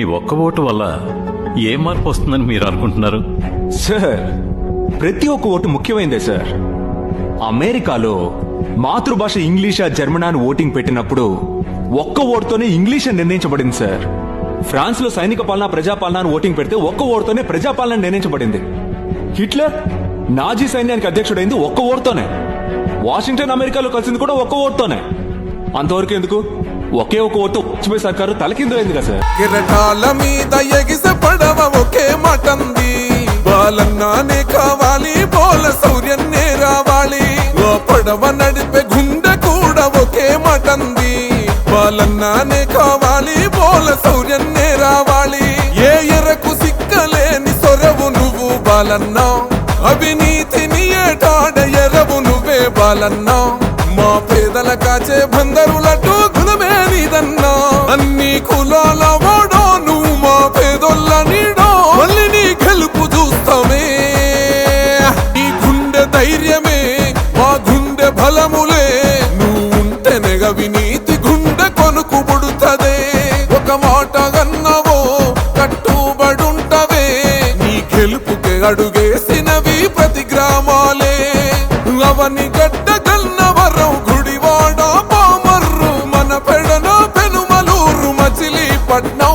మీ ఒక్క ఓటు వల్ల ఏ మార్పు వస్తుందని మీరు అనుకుంటున్నారు? సార్, ప్రతి ఒక్క ఓటు ముఖ్యమైందే సార్. అమెరికాలో మాతృభాష ఇంగ్లీషా జర్మనా అని ఓటింగ్ పెట్టినప్పుడు ఒక్క ఓటుతోనే ఇంగ్లీష్ అని నిర్ణయించబడింది సార్. ఫ్రాన్స్ లో సైనిక పాలన ప్రజాపాలన అని ఓటింగ్ పెడితే ఒక్క ఓటుతోనే ప్రజాపాలన నిర్ణయించబడింది. హిట్లర్ నాజీ సైన్యానికి అధ్యక్షుడైంది ఒక్క ఓటుతోనే. వాషింగ్టన్ అమెరికాలో కలిసింది కూడా ఒక్క ఓటుతోనే. అంతవరకు ఎందుకు? ఒకే ఒక ఓటు వాజ్పేయి సర్కారు తలకిందులైంది కదా సార్. కిరటాల మీద ఎగిసే పడవ ఒకే మాటంది, బాలన్నానే కావాలి బోల సూర్యన్నే రావాలి. ఓ పడవ నడిపే గుండె కూడా ఒకే మాటంది, బాలన్నానే కావాలి బోల సూర్యన్నే రావాలి. ఏ ఎరకు సిక్కలేని సొరవు నువ్వు బాలన్నా, అవినీతిని ఏటాడ ఎరవు నువ్వే బాలన్నా. మా పేదల కాచే బందరులట్టు గుణమే నీదన్నా. అన్ని కులాల వాడో నువ్వు మా పేదోళ్ళ నీడో, మళ్ళీ నీ గెలుపు చూస్తామే. నీ గుండె ధైర్యమే మా గుండె బలములే, నువ్వు ఉంటే నెగవినీతి గుండె కొనుకు పుడుతదే. ఒక మాట అన్నవో కట్టుబడుంటవే, నీ గెలుపుకే అడుగేసినవి ప్రతి గ్రామాలే. అవని గడ్డ గన్నవరం గుడివాడ పామర్రు, మన పెడన పెనుమలూరు మచిలీపట్నం